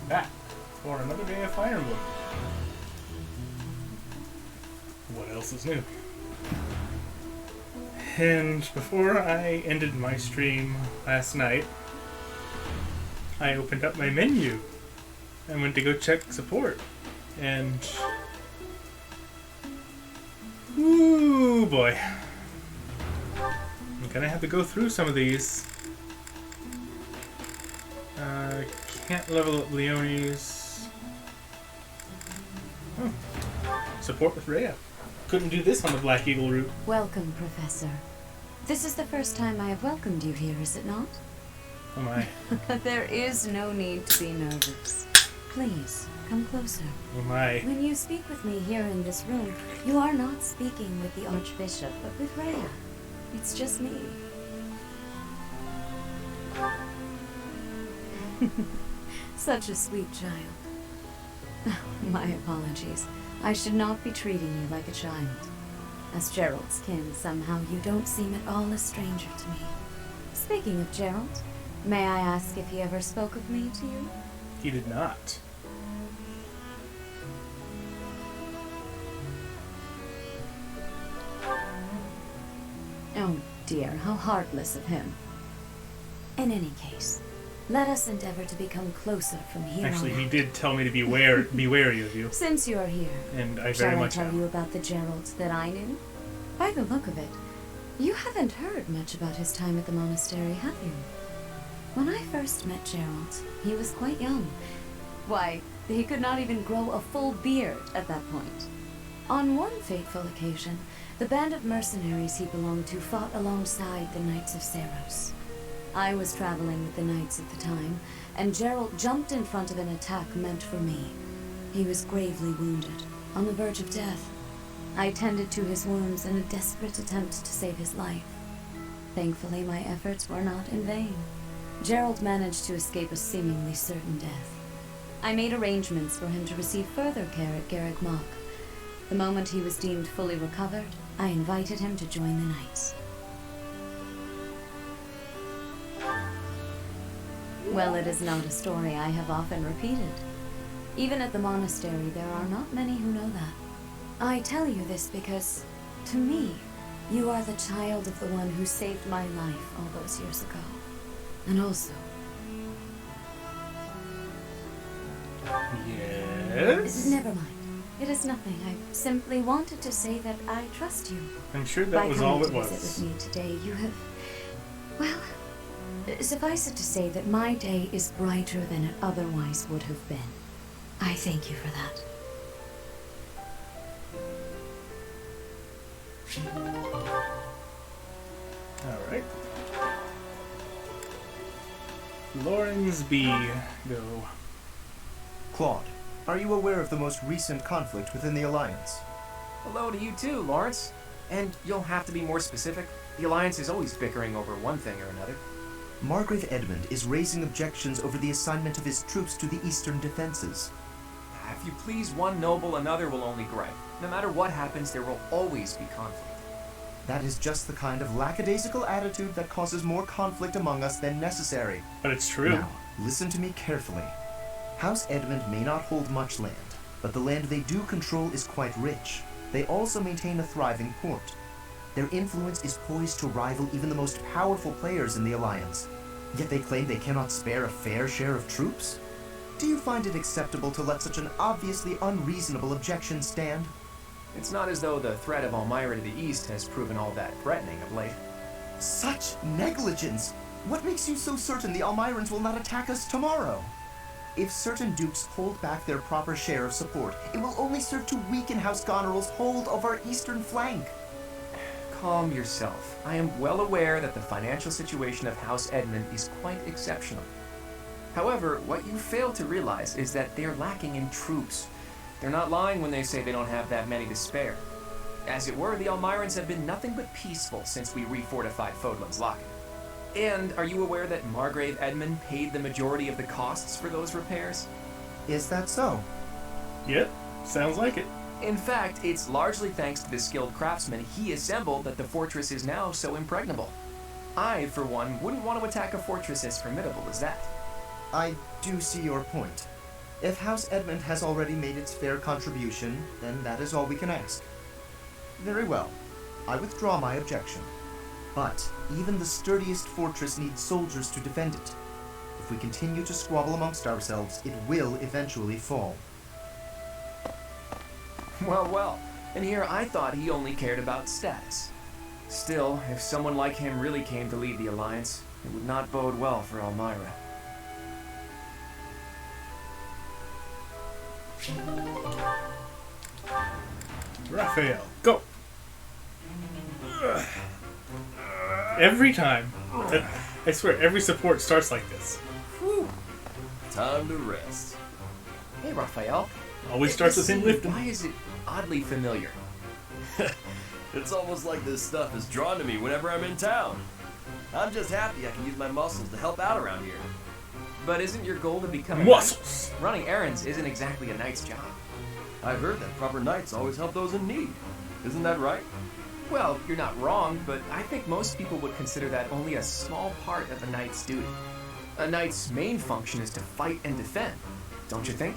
back for another day of Fire Emblem. What else is new? And before I ended my stream last night, I opened up my menu and went to go check support. And ooh boy. I'm gonna have to go through some of these. Can't level up Leonie's. Oh. Support with Rhea. Couldn't do this on the Black Eagle route. Welcome, Professor. This is the first time I have welcomed you here, is it not? Oh my. There is no need to be nervous. Please, come closer. Oh my. When you speak with me here in this room, you are not speaking with the Archbishop, but with Rhea. It's just me. Such a sweet child. My apologies. I should not be treating you like a child. As Gerald's kin, somehow you don't seem at all a stranger to me. Speaking of Gerald, may I ask if he ever spoke of me to you? He did not. Oh dear, how heartless of him. In any case, let us endeavor to become closer from here Actually, on he out. did tell me to be wary of you. Since you are here, And I shall very I much tell am. you about the Gerald that I knew? By the look of it, you haven't heard much about his time at the monastery, have you? When I first met Gerald, he was quite young. Why, he could not even grow a full beard at that point. On one fateful occasion, the band of mercenaries he belonged to fought alongside the Knights of Seros. I was traveling with the Knights at the time, and Gerald jumped in front of an attack meant for me. He was gravely wounded, on the verge of death. I tended to his wounds in a desperate attempt to save his life. Thankfully, my efforts were not in vain. Gerald managed to escape a seemingly certain death. I made arrangements for him to receive further care at Garreg Mach. The moment he was deemed fully recovered, I invited him to join the Knights. Well, it is not a story I have often repeated. Even at the monastery, there are not many who know that. I tell you this because, to me, you are the child of the one who saved my life all those years ago. And also... Yes? Never mind. It is nothing. I simply wanted to say that I trust you. I'm sure that was all it was. By coming to visit with me today, you have... Well, suffice it to say that my day is brighter than it otherwise would have been. I thank you for that. Alright. Lauren's B. Go. Claude, are you aware of the most recent conflict within the Alliance? Hello to you too, Lawrence. And you'll have to be more specific. The Alliance is always bickering over one thing or another. Margrave Edmund is raising objections over the assignment of his troops to the eastern defenses. If you please one noble, another will only gripe. No matter what happens, there will always be conflict. That is just the kind of lackadaisical attitude that causes more conflict among us than necessary. But it's true. Now, listen to me carefully. House Edmund may not hold much land, but the land they do control is quite rich. They also maintain a thriving port. Their influence is poised to rival even the most powerful players in the Alliance. Yet they claim they cannot spare a fair share of troops? Do you find it acceptable to let such an obviously unreasonable objection stand? It's not as though the threat of Elmira to the east has proven all that threatening of late. Such negligence! What makes you so certain the Almirans will not attack us tomorrow? If certain dukes hold back their proper share of support, it will only serve to weaken House Goneril's hold of our eastern flank. Calm yourself. I am well aware that the financial situation of House Edmund is quite exceptional. However, what you fail to realize is that they're lacking in troops. They're not lying when they say they don't have that many to spare. As it were, the Almirans have been nothing but peaceful since we refortified Fodlan's Locket. And are you aware that Margrave Edmund paid the majority of the costs for those repairs? Is that so? Yep, sounds like it. In fact, it's largely thanks to the skilled craftsmen he assembled that the fortress is now so impregnable. I, for one, wouldn't want to attack a fortress as formidable as that. I do see your point. If House Edmund has already made its fair contribution, then that is all we can ask. Very well. I withdraw my objection. But even the sturdiest fortress needs soldiers to defend it. If we continue to squabble amongst ourselves, it will eventually fall. Well, and here I thought he only cared about status. Still, if someone like him really came to lead the Alliance, it would not bode well for Elmira. Raphael, go! Every time. I swear, every support starts like this. Whew. Time to rest. Hey, Raphael. Always starts with him lifting. Why is it oddly familiar? It's almost like this stuff is drawn to me whenever I'm in town. I'm just happy I can use my muscles to help out around here. But isn't your goal to become a Muscles! knight? Running errands isn't exactly a knight's job. I've heard that proper knights always help those in need. Isn't that right? Well, you're not wrong, but I think most people would consider that only a small part of a knight's duty. A knight's main function is to fight and defend, don't you think?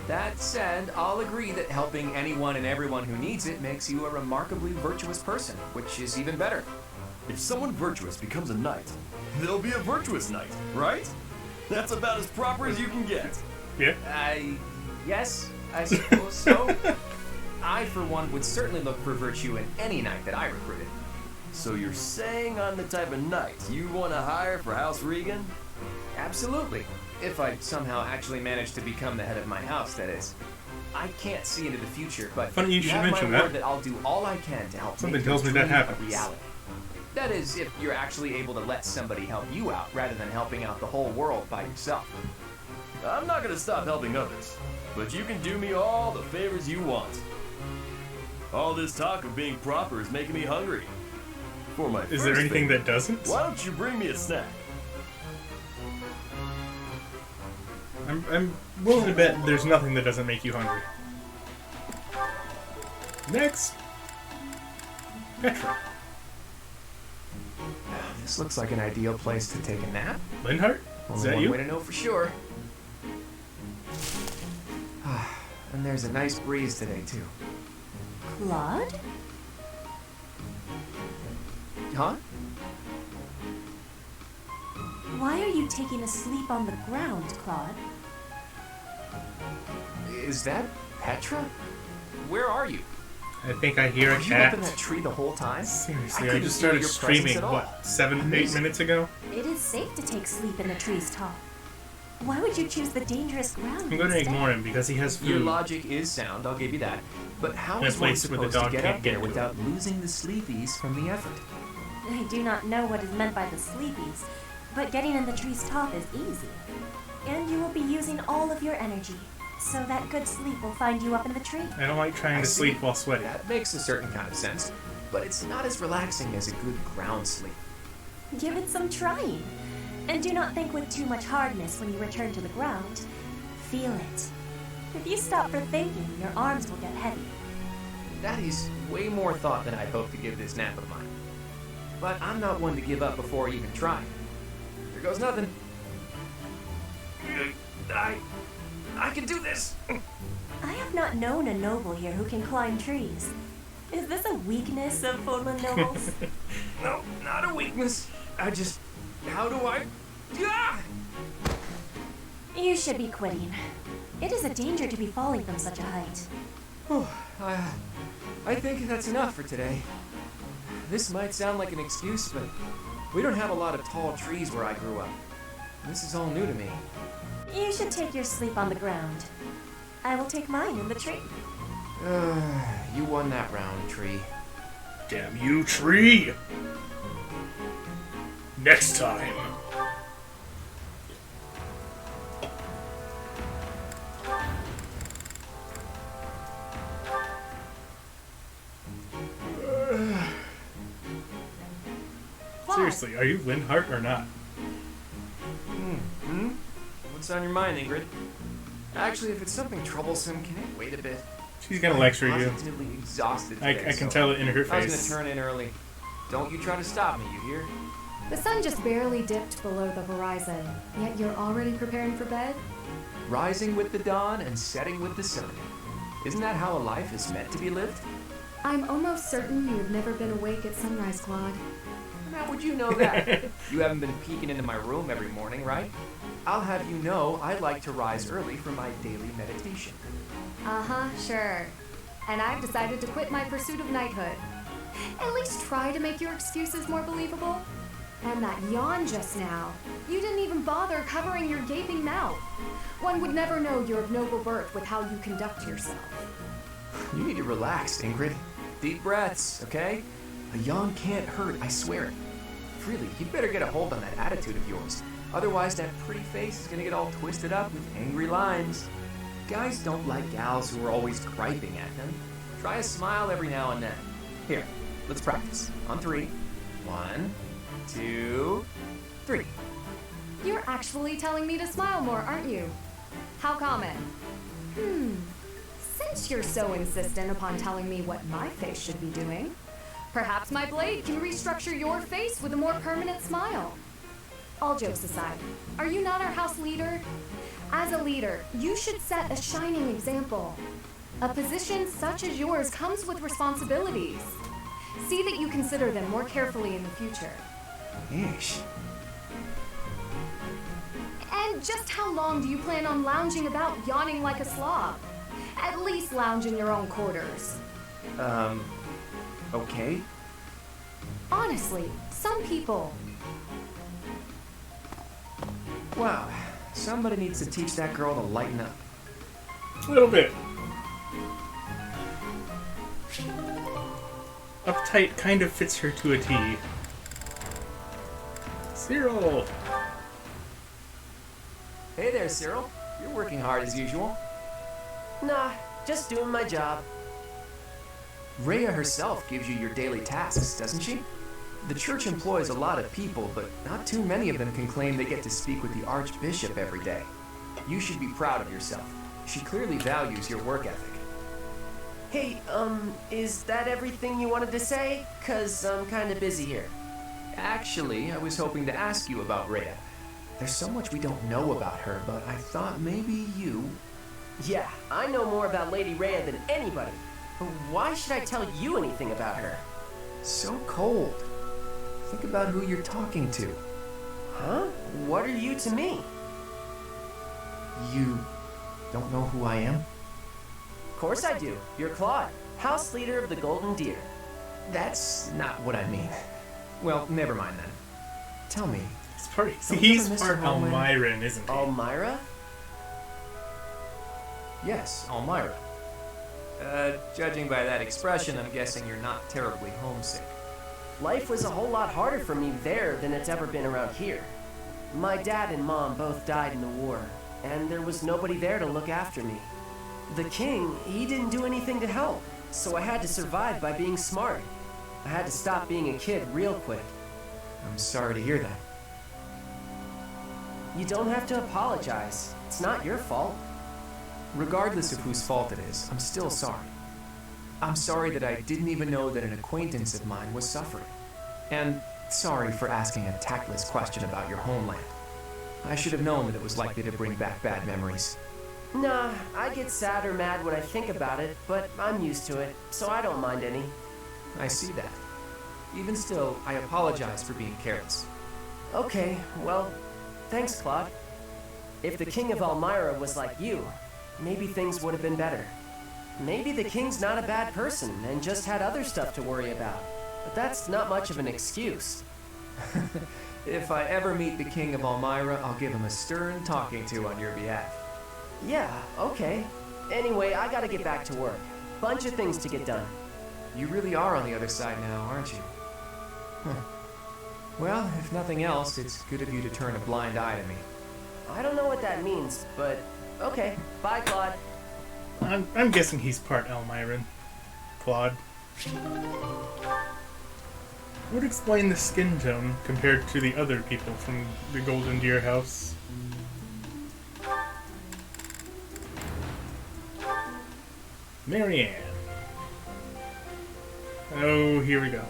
That said, I'll agree that helping anyone and everyone who needs it makes you a remarkably virtuous person, which is even better. If someone virtuous becomes a knight, they'll be a virtuous knight, right? That's about as proper as you can get. Yeah. Yes, I suppose so. I, for one, would certainly look for virtue in any knight that I recruited. So you're saying I'm the type of knight you want to hire for House Regan? Absolutely. If I somehow actually manage to become the head of my house, that is. I can't see into the future, but Funny you should have mention my that. word that I'll do all I can to help Something make tells your me that dream happens. a reality. That is, if you're actually able to let somebody help you out rather than helping out the whole world by yourself. I'm not going to stop helping others, but you can do me all the favors you want. All this talk of being proper is making me hungry. For my Is there first anything favor, that doesn't? why don't you bring me a snack? I'm willing to bet there's nothing that doesn't make you hungry. Next! Petra. This looks like an ideal place to take a nap. Linhart? Is Only that one you? way to know for sure. And there's a nice breeze today, too. Claude? Huh? Why are you taking a sleep on the ground, Claude? Is that Petra? Where are you? I think I hear a Were you up in cat. that tree the whole time? Seriously, I couldn't just feel started your streaming, presence at all. what, 7, 8 Amazing. minutes ago? It is safe to take sleep in the tree's top. Why would you choose the dangerous ground I'm going to instead? ignore him because he has Your food. logic is sound, I'll give you that. But how In a is one place where the supposed to dog get can't up get there to it. without losing the sleepies from the effort? I do not know what is meant by the sleepies, but getting in the tree's top is easy. And you will be using all of your energy, so that good sleep will find you up in the tree. I don't like trying I to see. sleep while sweating. That makes a certain kind of sense, but it's not as relaxing as a good ground sleep. Give it some trying. And do not think with too much hardness when you return to the ground. Feel it. If you stop for thinking, your arms will get heavy. That is way more thought than I'd hoped to give this nap of mine. But I'm not one to give up before even trying. Here goes nothing. I can do this! I have not known a noble here who can climb trees. Is this a weakness of Fodlan nobles? No, not a weakness. How do I... Ah! You should be quitting. It is a danger to be falling from such a height. I think that's enough for today. This might sound like an excuse, but we don't have a lot of tall trees where I grew up. This is all new to me. You should take your sleep on the ground. I will take mine in the tree. You won that round, tree. Damn you, tree! Next time. Seriously, are you Linhart or not? What's on your mind, Ingrid? Actually, if it's something troublesome, can it wait a bit? She's gonna lecture you. Positively exhausted I today, can so tell it in her I was face. gonna turn in early. Don't you try to stop me, you hear? The sun just barely dipped below the horizon, yet you're already preparing for bed? rising with the dawn and setting with the sun. Isn't that how a life is meant to be lived? I'm almost certain you've never been awake at sunrise, Claude. How would you know that? You haven't been peeking into my room every morning, right? I'll have you know I like to rise early for my daily meditation. Uh-huh, sure. And I've decided to quit my pursuit of knighthood. At least try to make your excuses more believable. And that yawn just now. You didn't even bother covering your gaping mouth. One would never know you're of noble birth with how you conduct yourself. You need to relax, Ingrid. Deep breaths, okay? A yawn can't hurt, I swear it. Really, you better get a hold on that attitude of yours. Otherwise, that pretty face is gonna get all twisted up with angry lines. Guys don't like gals who are always griping at them. Try a smile every now and then. Here, let's practice. On 3. 1, 2, 3. You're actually telling me to smile more, aren't you? How common? Since you're so insistent upon telling me what my face should be doing, perhaps my blade can restructure your face with a more permanent smile. All jokes aside, are you not our house leader? As a leader, you should set a shining example. A position such as yours comes with responsibilities. See that you consider them more carefully in the future. Yeesh. And just how long do you plan on lounging about yawning like a slob? At least lounge in your own quarters. Okay. Honestly, some people. Wow, somebody needs to teach that girl to lighten up. A little bit. Uptight kind of fits her to a T. Cyril! Hey there, Cyril. You're working hard as usual. Nah, just doing my job. Rhea herself gives you your daily tasks, doesn't she? The church employs a lot of people, but not too many of them can claim they get to speak with the Archbishop every day. You should be proud of yourself. She clearly values your work ethic. Hey, is that everything you wanted to say? 'Cause I'm kinda busy here. Actually, I was hoping to ask you about Rhea. There's so much we don't know about her, but I thought maybe you... Yeah, I know more about Lady Rhea than anybody. But why should I tell you anything about her? So cold. Think about who you're talking to. Huh? What are you to me? You don't know who I am? Of course I do. You're Claude, house leader of the Golden Deer. That's not what I mean. Well, never mind then. Tell me, He's Mr. part Holman? Elmiran, isn't he? Elmira? yes, Elmira. Judging by that expression, I'm guessing you're not terribly homesick. Life was a whole lot harder for me there than it's ever been around here. My dad and mom both died in the war, and there was nobody there to look after me. The king, he didn't do anything to help, so I had to survive by being smart. I had to stop being a kid real quick. I'm sorry to hear that. You don't have to apologize. It's not your fault. Regardless of whose fault it is, I'm still sorry. I'm sorry that I didn't even know that an acquaintance of mine was suffering. And sorry for asking a tactless question about your homeland. I should have known that it was likely to bring back bad memories. Nah, I get sad or mad when I think about it, but I'm used to it, so I don't mind any. I see that. Even still, I apologize for being careless. Okay, well, thanks, Claude. If the king of Elmira was like you, maybe things would have been better. Maybe the king's not a bad person and just had other stuff to worry about. But that's not much of an excuse. If I ever meet the king of Elmira, I'll give him a stern talking to on your behalf. Yeah, okay. Anyway, I gotta get back to work. Bunch of things to get done. You really are on the other side now, aren't you? Huh. Well, if nothing else, it's good of you to turn a blind eye to me. I don't know what that means, but okay. Bye, Claude. I'm guessing he's part Elmiran. Claude. Would explain the skin tone compared to the other people from the Golden Deer House. Marianne. Oh, here we go.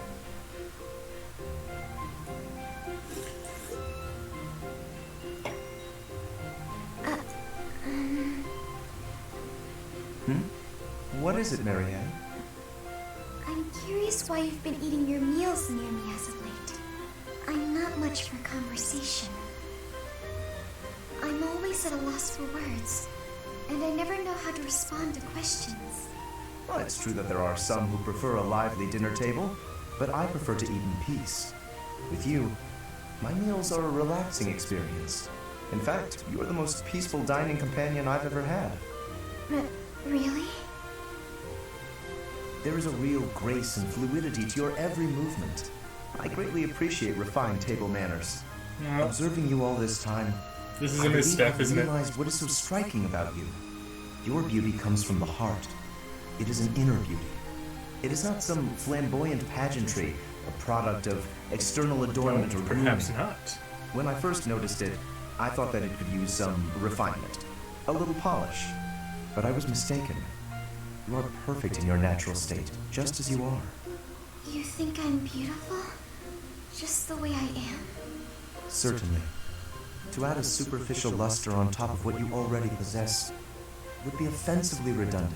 What is it, Marianne? I'm curious why you've been eating your meals near me as of late. I'm not much for conversation. I'm always at a loss for words, and I never know how to respond to questions. Well, it's true that there are some who prefer a lively dinner table, but I prefer to eat in peace. With you, my meals are a relaxing experience. In fact, you are the most peaceful dining companion I've ever had. Really? There is a real grace and fluidity to your every movement. I greatly appreciate refined table manners. Yeah. Observing you all this time, This is I a believe misstep, I've isn't it? realized what is so striking about you. Your beauty comes from the heart. It is an inner beauty. It is not some flamboyant pageantry, a product of external adornment or Perhaps grooming. not. When I first noticed it, I thought that it could use some refinement, a little polish. But I was mistaken. You are perfect in your natural state, just as you are. You think I'm beautiful? Just the way I am? Certainly. To add a superficial luster on top of what you already possess would be offensively redundant.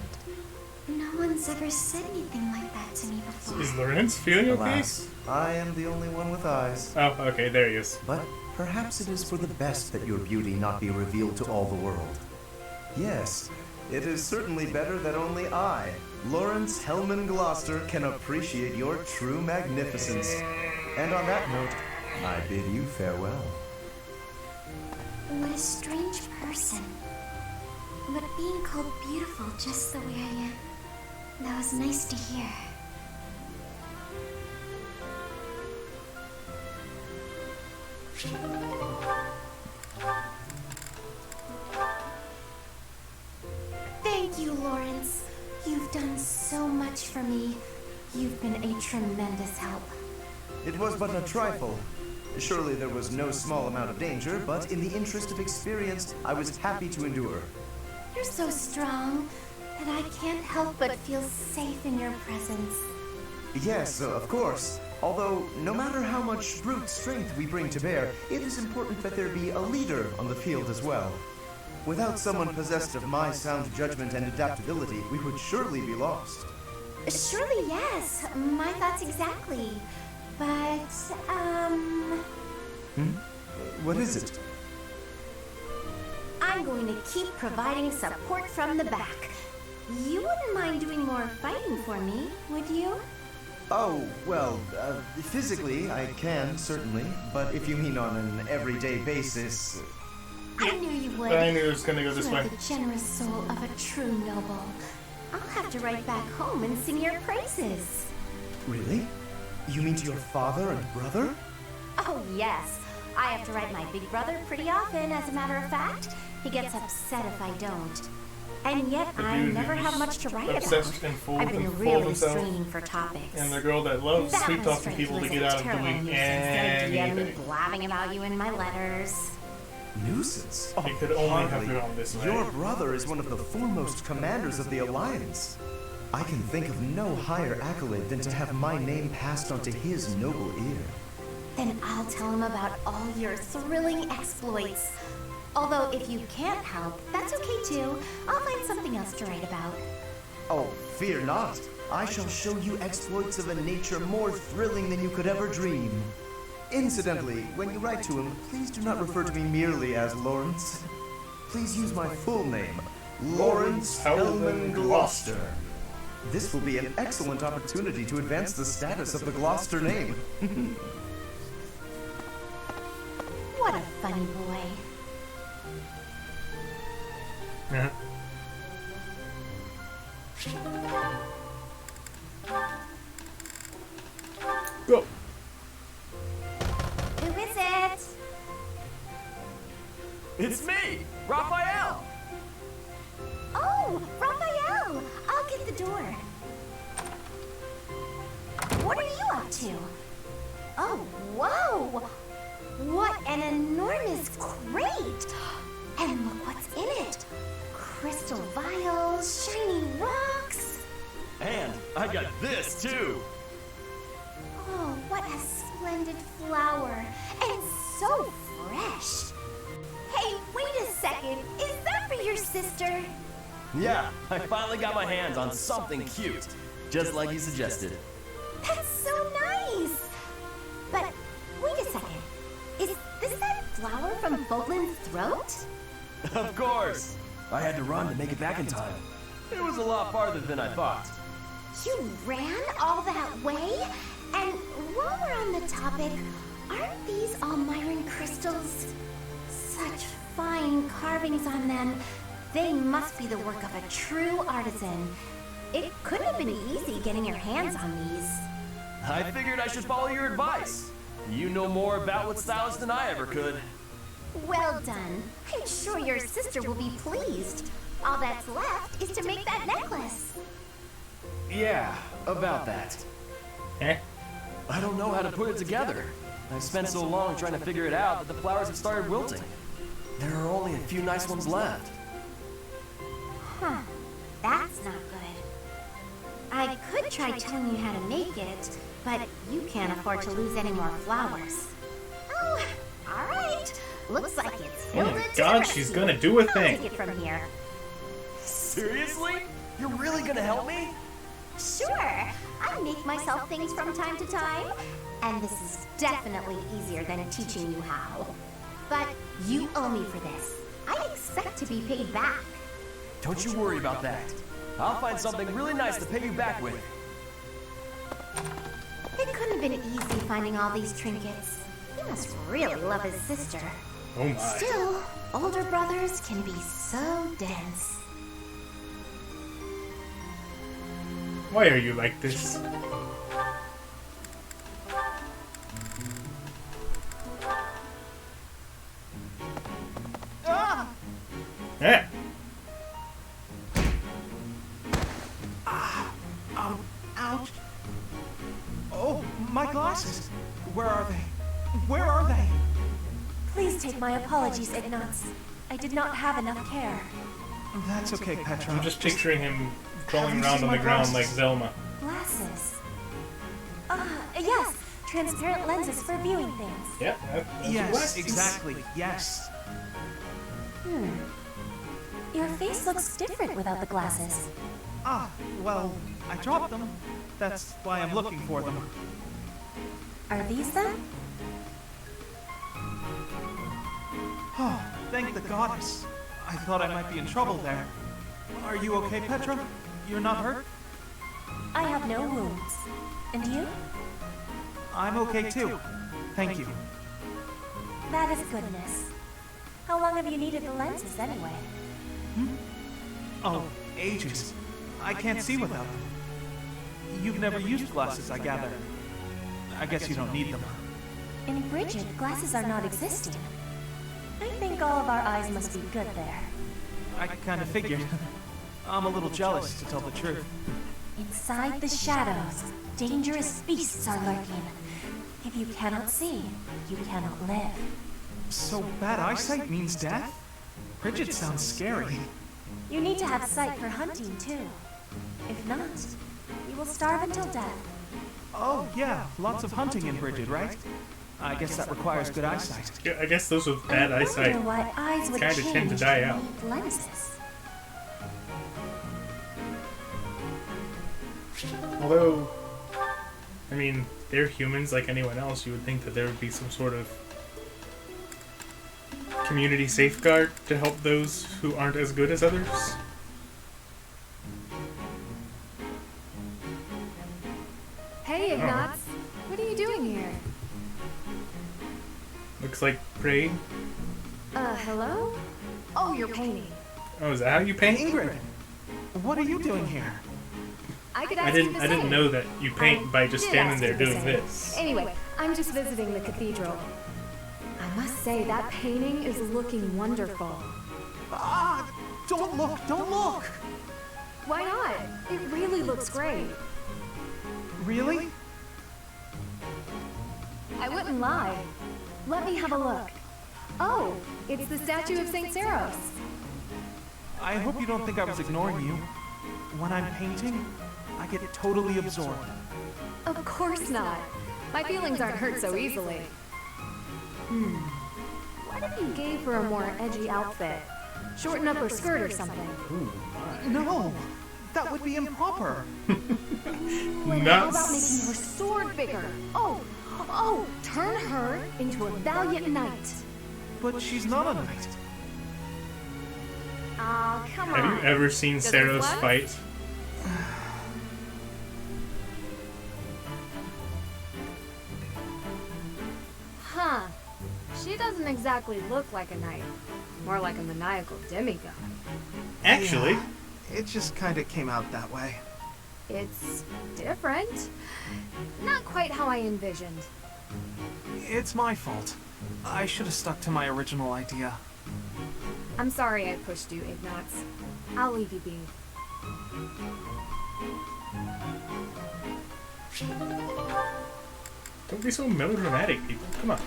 No one's ever said anything like that to me before. Is Lorenz feeling okay? Alas, I am the only one with eyes. Oh, okay, there he is. But perhaps it is for the best that your beauty not be revealed to all the world. Yes, it is certainly better that only I, Lawrence Hellman Gloucester, can appreciate your true magnificence. And on that note, I bid you farewell. What a strange person. But being called beautiful just the way I am, that was nice to hear. Thank you, Lawrence. You've done so much for me. You've been a tremendous help. It was but a trifle. Surely there was no small amount of danger, but in the interest of experience, I was happy to endure. You're so strong that I can't help but feel safe in your presence. Yes, of course. Although, no matter how much brute strength we bring to bear, it is important that there be a leader on the field as well. Without someone possessed of my sound judgment and adaptability, we would surely be lost. Surely, yes. My thoughts exactly. But, What is it? I'm going to keep providing support from the back. You wouldn't mind doing more fighting for me, would you? Oh, well, physically, I can, certainly. But if you mean on an everyday basis... I knew you would. I knew it was gonna go this You way. have the generous soul of a true noble. I'll have to write back home and sing your praises. Really? You mean to your father and brother? Oh, yes. I have to write my big brother pretty often, as a matter of fact. He gets upset if I don't. And yet, The I dude never who's have much to write obsessed about. and fooled I've been and fooled really himself. straining for topics. And the girl that loves That sweet must talking strike people you to as get a out of terrible doing nuisance, the idea of me anything. blabbing about you in my letters. Nuisance? It could only have hardly. gone this way. Your brother is one of the foremost commanders of the Alliance. I can think of no higher accolade than to have my name passed on to his noble ear. Then I'll tell him about all your thrilling exploits. Although if you can't help, that's okay too. I'll find something else to write about. Oh, fear not. I shall show you exploits of a nature more thrilling than you could ever dream. Incidentally, when you write to him, please do not refer to me merely as Lawrence. Please use my full name, Lawrence Hellman Gloucester. This will be an excellent opportunity to advance the status of the Gloucester name. What a funny boy. Yeah. Go. Who is it? It's me, Raphael! Oh, Raphael! I'll get the door. What are you up to? Oh, whoa! What an enormous crate! And look what's in it! Crystal vials, shiny rocks. And I got this too! Oh, what a splendid flower! And so fresh! Hey, wait a second! Is that for your sister? Yeah, I finally got my hands on something cute, just like you suggested. That's so nice! But wait a second. Is this that flower from Boglin's throat? Of course! I had to run to make it back in time. It was a lot farther than I thought. You ran all that way? And while we're on the topic, aren't these Almiron crystals? Such fine carvings on them. They must be the work of a true artisan. It couldn't have been easy getting your hands on these. I figured I should follow your advice. You know more about wood styles than I ever could. Well done. I'm sure your sister will be pleased. All that's left is to make that necklace. Yeah, about that. Eh? I don't know how to put it together. I've spent so long trying to figure it out that the flowers have started wilting. There are only a few nice ones left. Huh. That's not good. I could try telling you how to make it, but you can't afford to lose any more flowers. Oh, all right. Looks like it's Oh my Hilda to god, the she's rescue. gonna do a I'll thing. take it from here. Seriously? You're really gonna help me? Sure. I make myself things from time to time, and this is definitely easier than teaching you how. But you owe me for this. I expect to be paid back. Don't you worry about that. I'll find something really nice to pay you back with. It couldn't have been easy finding all these trinkets. He must really love his sister. Oh my. Still, older brothers can be so dense. Why are you like this? Eh? Ouch! Oh, my glasses! Where are they? Where are they? Please take my apologies, Ignatz. I did not have enough care. That's okay, Petra. I'm just picturing him crawling Have you around seen on the my ground glasses? like Velma. Glasses. Yes. Transparent lenses for viewing things. Yeah, that's Yes, glasses. exactly. Yes. Your face looks different without the glasses. Ah, well, I dropped them. That's why I'm looking for them. Are these them? Oh, thank the goddess. I thought I might be in trouble there. Are you okay, Petra? You're not hurt? I have no wounds. And you? I'm okay too. Thank you. That is goodness. How long have you needed the lenses anyway? Oh, ages. I can't see without them. You've never used glasses, I gather. I guess you don't need them. In Bridget, glasses are not existing. I think all of our eyes must be good there. I kind of figured. I'm a little jealous, to tell the truth. Inside the shadows, dangerous beasts are lurking. If you cannot see, you cannot live. So bad eyesight means death? Bridget sounds scary. You need to have sight for hunting, too. If not, you will starve until death. Oh, yeah, lots of hunting in Bridget, right? I guess that requires good eyesight. Yeah, I guess those with bad I eyesight wonder why eyes would kinda change tend to die out. with lenses. Although, I mean, they're humans like anyone else. You would think that there would be some sort of community safeguard to help those who aren't as good as others. Hey, Ignatz. What are you doing here? Looks like prey. Hello? Oh, you're painting. Oh, is that how you paint? Ingrid, what are you doing here? I could I ask you didn't. the I didn't same. know that you paint by just did standing ask there you the doing same. this. Anyway, I'm just visiting the cathedral. I must say, that painting is looking wonderful. Ah! Don't look! Don't look! Why not? It really looks great. Really? I wouldn't lie. Let me have a look. Oh, it's the statue of St. Saros. I hope you don't think I was ignoring you. When I'm painting, I get totally absorbed. Of course not. My feelings aren't hurt so easily. What if you gave her a more edgy outfit? Shorten up her skirt or something. Ooh, my. No, that would be improper. How about Nuts. making her sword bigger? Oh, turn her into a valiant knight. But she's not a knight. Aw, come on. Have you ever seen Does it Saros flex? fight? Huh. She doesn't exactly look like a knight. More like a maniacal demigod. Actually, Yeah, it just kind of came out that way. It's different. Not quite how I envisioned. It's my fault. I should have stuck to my original idea. I'm sorry I pushed you, Ignatz. I'll leave you be. don't be so melodramatic, people. Come on.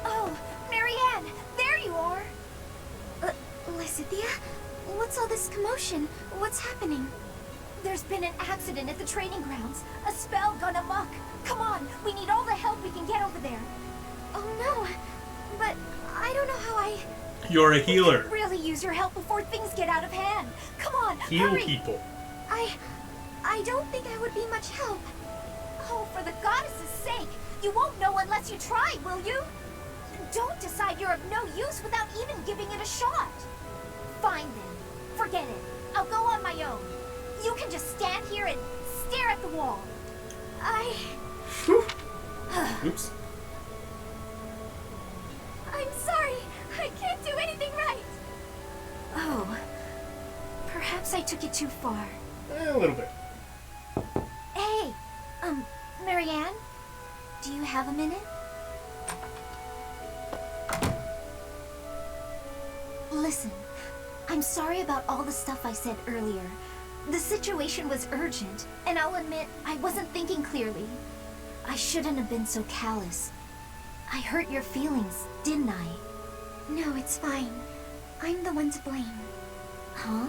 Oh, Marianne, there you are. Lysithia, what's all this commotion? What's happening? There's been an accident at the training grounds. A spell gone amok. Come on, we need all the help we can get over there. Oh no, but I don't know how I You're a healer. really use your help before things get out of hand. Come on, Heal hurry. people. I don't think I would be much help. Oh, for the goddess's sake, you won't know unless you try, will you? Don't decide you're of no use without even giving it a shot. Fine then, forget it. I'll go on my own. You can just stand here and stare at the wall. Whew. Oops. I'm sorry. I can't do anything right. Oh, perhaps I took it too far. A little bit. Hey, Marianne, do you have a minute? Listen, I'm sorry about all the stuff I said earlier. The situation was urgent, and I'll admit I wasn't thinking clearly. I shouldn't have been so callous. I hurt your feelings, didn't I? No, it's fine. I'm the one to blame. Huh?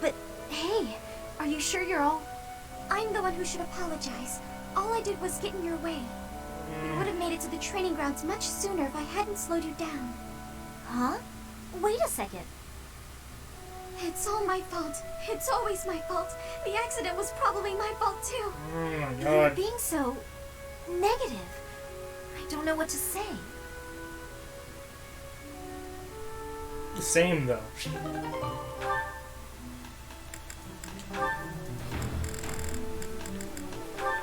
But, hey, are you sure you're all... I'm the one who should apologize. All I did was get in your way. You would have made it to the training grounds much sooner if I hadn't slowed you down. Huh? Wait a second. It's all my fault. It's always my fault. The accident was probably my fault too. Oh my You're god. being so negative. I don't know what to say. Same though.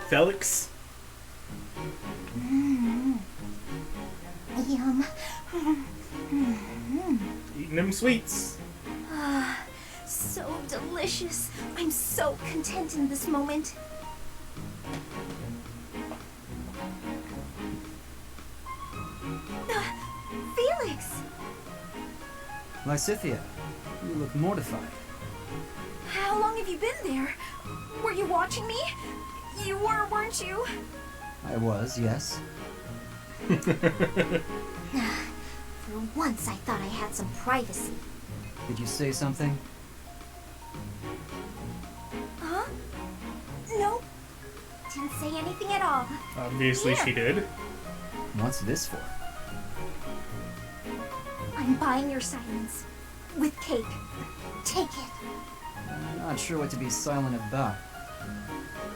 Felix? Yum. Eating them sweets. Ah, so delicious. I'm so content in this moment. Felix! Lysithia, you look mortified. How long have you been there? Were you watching me? You were, weren't you? I was, yes. For once, I thought I had some privacy. Did you say something? Huh? Nope. Didn't say anything at all. Obviously she did. What's this for? I'm buying your silence. With cake. Take it. I'm not sure what to be silent about.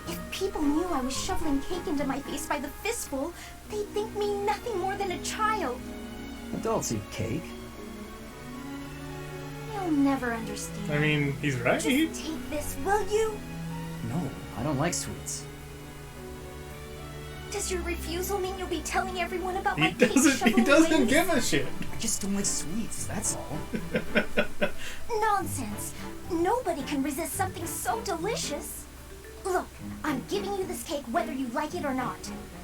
If people knew I was shoveling cake into my face by the fistful, they'd think me nothing more than a child. Adults eat cake. You'll never understand. I mean, he's right. Just take this, will you? No, I don't like sweets. Does your refusal mean you'll be telling everyone about He my cake doesn't shoveling ways? give a shit. I just don't like sweets, that's all. Nonsense. Nobody can resist something so delicious. Look, I'm giving you this cake whether you like it or not.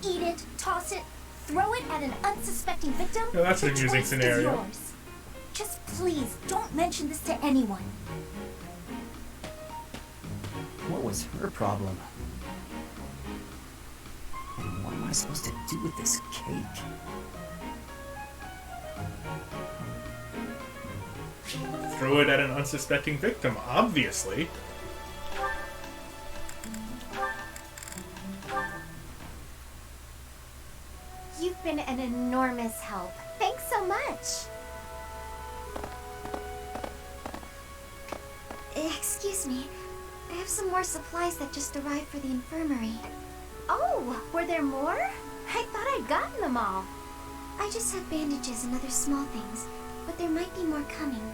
Eat it, toss it, throw it at an unsuspecting victim. Well, that's the an amusing choice scenario. Is yours. Just please don't mention this to anyone. What was her problem? And what am I supposed to do with this cake? Throw it at an unsuspecting victim, obviously. help. Thanks so much. Excuse me. I have some more supplies that just arrived for the infirmary. Oh, were there more? I thought I'd gotten them all. I just have bandages and other small things, but there might be more coming.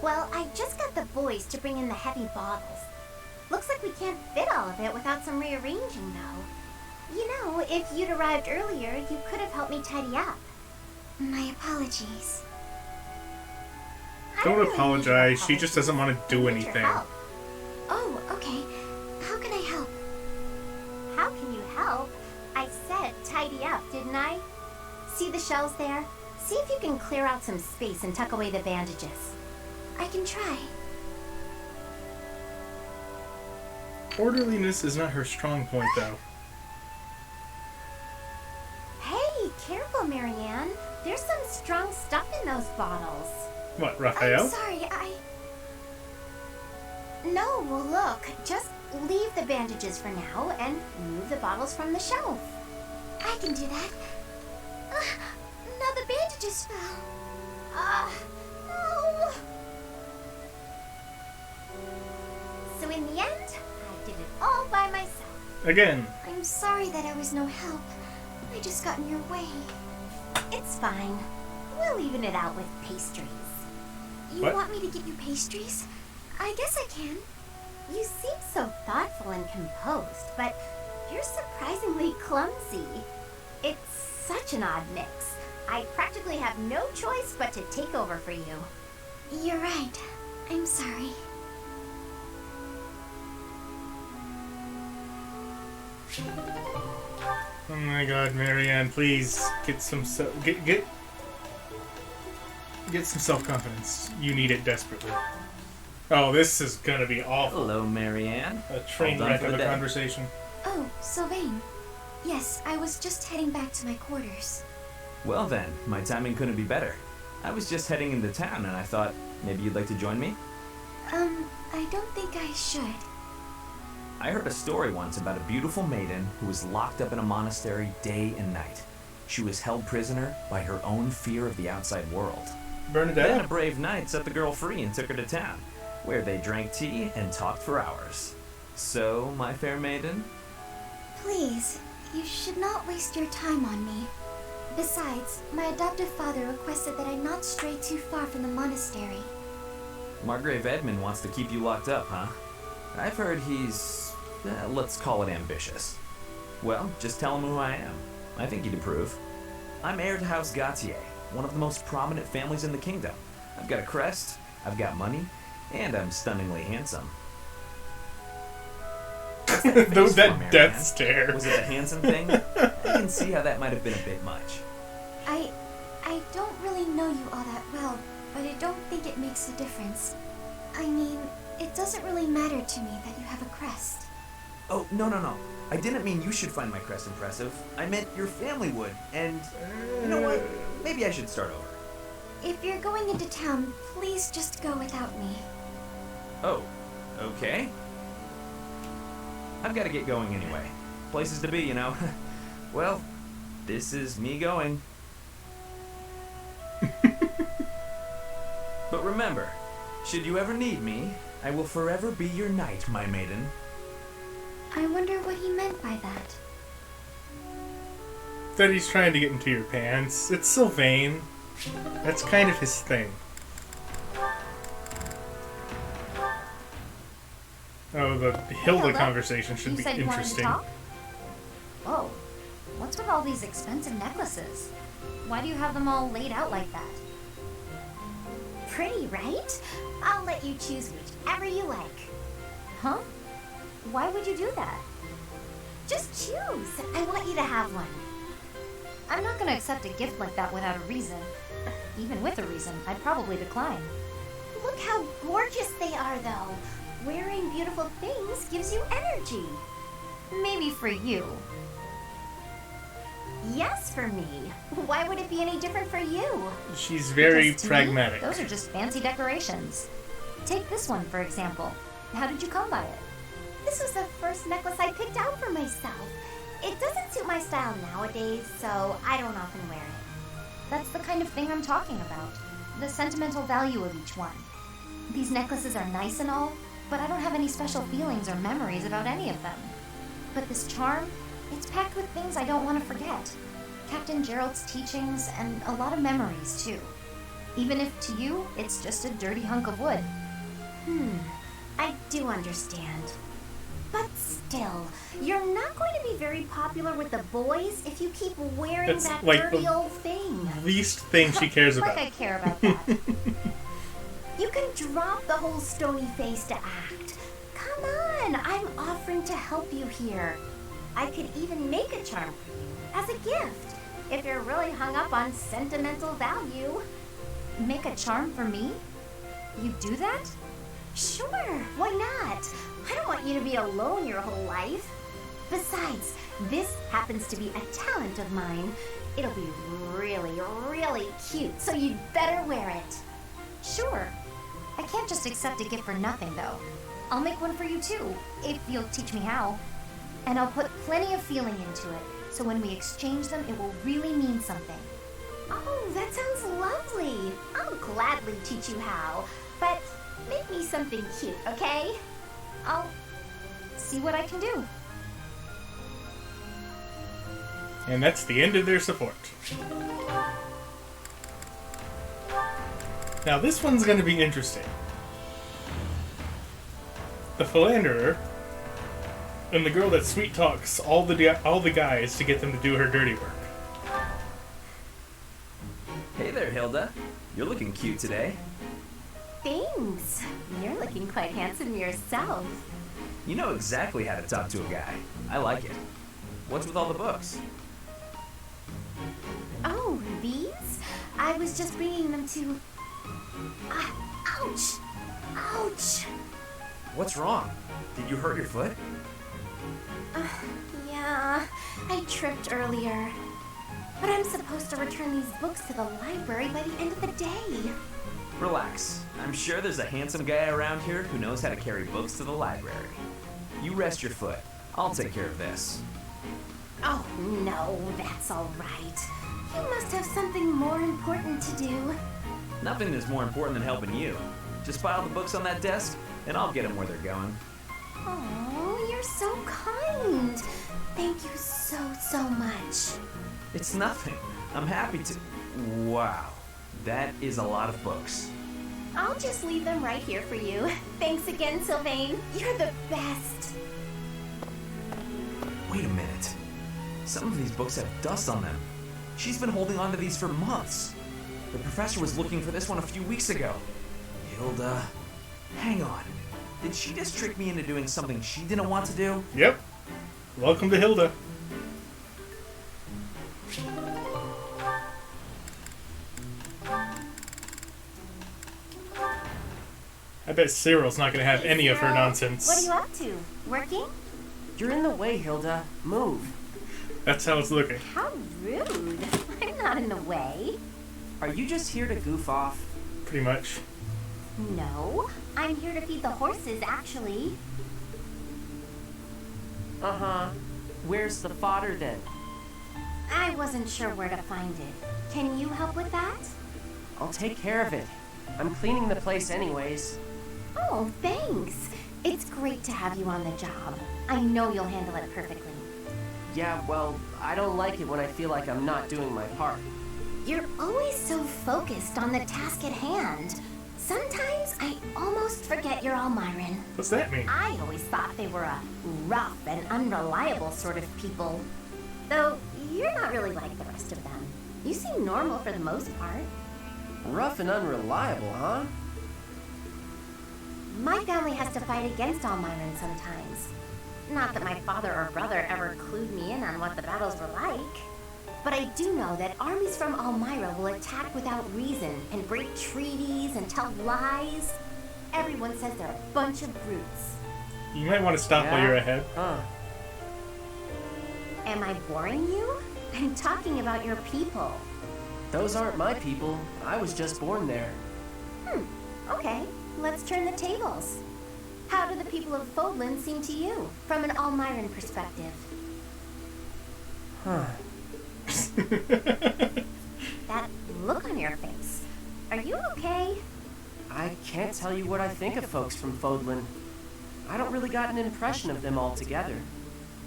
Well, I just got the boys to bring in the heavy bottles. Looks like we can't fit all of it without some rearranging, though. You know, if you'd arrived earlier, you could have helped me tidy up. My apologies. Don't apologize. She just doesn't want to do anything. Oh, okay. How can I help? How can you help? I said tidy up, didn't I? See the shelves there? See if you can clear out some space and tuck away the bandages. I can try. Orderliness is not her strong point, though. Hey, careful, Marianne. There's some strong stuff in those bottles. What, Raphael? I'm sorry, No, well, look. Just leave the bandages for now and move the bottles from the shelf. I can do that. Now the bandages fell. No. So in the end, I did it all by myself. Again. I'm sorry that I was no help. I just got in your way. It's fine. We'll even it out with pastries. You want me to give you pastries? I guess I can. You seem so thoughtful and composed, but you're surprisingly clumsy. It's such an odd mix. I practically have no choice but to take over for you. You're right. I'm sorry. Oh my God, Marianne, please get some get some self-confidence. You need it desperately. Oh, this is gonna be awful. Hello, Marianne. A train wreck of a conversation. Oh, Sylvain. Yes, I was just heading back to my quarters. Well then, my timing couldn't be better. I was just heading into town and I thought maybe you'd like to join me? I don't think I should. I heard a story once about a beautiful maiden who was locked up in a monastery day and night. She was held prisoner by her own fear of the outside world. Bernadette? Then a brave knight set the girl free and took her to town, where they drank tea and talked for hours. So, my fair maiden? Please, you should not waste your time on me. Besides, my adoptive father requested that I not stray too far from the monastery. Margrave Edmund wants to keep you locked up, huh? I've heard he's, let's call it ambitious. Well, just tell him who I am. I think he'd approve. I'm heir to House Gautier, one of the most prominent families in the kingdom. I've got a crest, I've got money, and I'm stunningly handsome. That death stare. Was it a handsome thing? I can see how that might have been a bit much. I don't really know you all that well, but I don't think it makes a difference. I mean, it doesn't really matter to me that you have a crest. Oh, no. I didn't mean you should find my crest impressive. I meant your family would, and you know what? Maybe I should start over. If you're going into town, please just go without me. Oh, okay. I've got to get going anyway. Places to be, you know. Well, this is me going. But remember, should you ever need me, I will forever be your knight, my maiden. I wonder what he meant by that. That he's trying to get into your pants. It's Sylvain. That's kind of his thing. Oh, the Hilda conversation should be interesting. Whoa. What's with all these expensive necklaces? Why do you have them all laid out like that? Pretty, right? I'll let you choose whichever you like. Huh? Why would you do that? Just choose. I want you to have one. I'm not gonna accept a gift like that without a reason. Even with a reason, I'd probably decline. Look how gorgeous they are, though. Wearing beautiful things gives you energy. Maybe for you. Yes, for me. Why would it be any different for you? She's very Because to pragmatic. me, those are just fancy decorations. Take this one, for example. How did you come by it? This was the first necklace I picked out for myself. It doesn't suit my style nowadays, so I don't often wear it. That's the kind of thing I'm talking about. The sentimental value of each one. These necklaces are nice and all, but I don't have any special feelings or memories about any of them. But this charm, it's packed with things I don't want to forget. Captain Gerald's teachings and a lot of memories, too. Even if to you, it's just a dirty hunk of wood. I do understand. But still, you're not going to be very popular with the boys if you keep wearing That's that like dirty the old thing. least thing she cares Like about. I care about that. You can drop the whole stony-faced act. Come on, I'm offering to help you here. I could even make a charm for you as a gift if you're really hung up on sentimental value. Make a charm for me? You do that? Sure, why not? I don't want you to be alone your whole life. Besides, this happens to be a talent of mine. It'll be really, really cute, so you'd better wear it. Sure. I can't just accept a gift for nothing, though. I'll make one for you, too, if you'll teach me how. And I'll put plenty of feeling into it, so when we exchange them, it will really mean something. Oh, that sounds lovely. I'll gladly teach you how, but make me something cute, okay? I'll see what I can do. And that's the end of their support. Now this one's going to be interesting. The philanderer and the girl that sweet talks all the guys to get them to do her dirty work. Hey there, Hilda. You're looking cute today. Thanks. You're looking quite handsome yourself. You know exactly how to talk to a guy. I like it. What's with all the books? Oh, these? I was just bringing them to... ouch! Ouch! What's wrong? Did you hurt your foot? Yeah, I tripped earlier. But I'm supposed to return these books to the library by the end of the day. Relax. I'm sure there's a handsome guy around here who knows how to carry books to the library. You rest your foot. I'll take care of this. Oh, no, that's all right. You must have something more important to do. Nothing is more important than helping you. Just pile the books on that desk, and I'll get them where they're going. Oh, you're so kind. Thank you so, so much. It's nothing. I'm happy to... Wow. That is a lot of books. I'll just leave them right here for you. Thanks again, Sylvain. You're the best. Wait a minute. Some of these books have dust on them. She's been holding on to these for months. The professor was looking for this one a few weeks ago. Hilda... Hang on. Did she just trick me into doing something she didn't want to do? Yep. Welcome to Hilda. I bet Cyril's not going to have any of her nonsense. What are you up to? Working? You're in the way, Hilda. Move. That's how it's looking. How rude. I'm not in the way. Are you just here to goof off? Pretty much. No, I'm here to feed the horses, actually. Uh-huh. Where's the fodder then? I wasn't sure where to find it. Can you help with that? I'll take care of it. I'm cleaning the place anyways. Oh, thanks. It's great to have you on the job. I know you'll handle it perfectly. Yeah, well, I don't like it when I feel like I'm not doing my part. You're always so focused on the task at hand. Sometimes I almost forget you're Almiran. What's that mean? I always thought they were a rough and unreliable sort of people. Though you're not really like the rest of them. You seem normal for the most part. Rough and unreliable, huh? My family has to fight against Almiran sometimes. Not that my father or brother ever clued me in on what the battles were like. But I do know that armies from Almira will attack without reason and break treaties and tell lies. Everyone says they're a bunch of brutes. You might want to stop while you're ahead. Huh. Am I boring you? I'm talking about your people. Those aren't my people. I was just born there. Okay, let's turn the tables. How do the people of Fodlan seem to you, from an Almiran perspective? Huh. That look on your face. Are you okay? I can't tell you what I think of folks from Fodlan. I don't really got an impression of them altogether.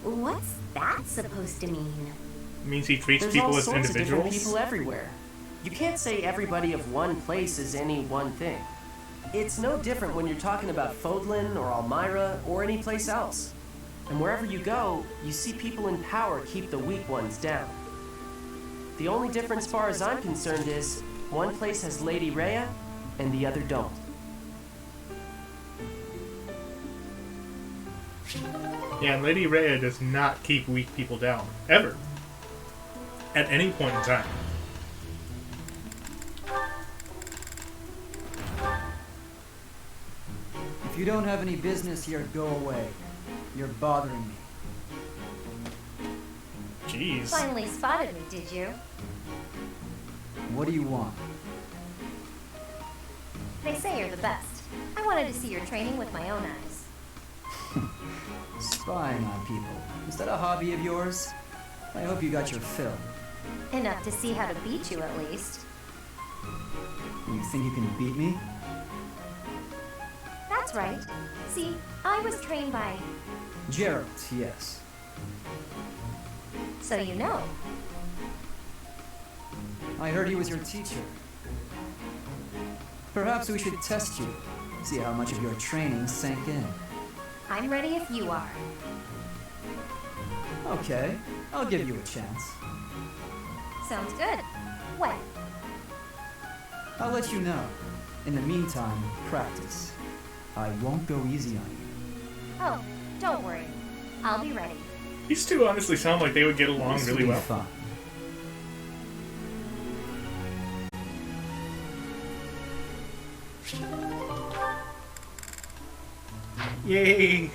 What's that supposed to mean? It means he treats There's people all as sorts of different individuals. people everywhere. You can't say everybody of one place is any one thing. It's no different when you're talking about Fodlan or Almyra or any place else. And wherever you go, you see people in power keep the weak ones down. The only difference, as far as I'm concerned, is one place has Lady Rhea and the other don't. Yeah, and Lady Rhea does not keep weak people down. Ever. At any point in time. If you don't have any business here, go away. You're bothering me. Jeez. Finally spotted me, did you? What do you want? They say you're the best. I wanted to see your training with my own eyes. Spying on people. Is that a hobby of yours? I hope you got your fill. Enough to see how to beat you, at least. You think you can beat me? That's right. See, I was trained by... Gerald, yes. So you know. I heard he was your teacher. Perhaps we should test you. See how much of your training sank in. I'm ready if you are. Okay, I'll give you a chance. Sounds good. When? I'll let you know. In the meantime, practice. I won't go easy on you. Oh, don't worry. I'll be ready. These two honestly sound like they would get along This really will be well. fun. Yay!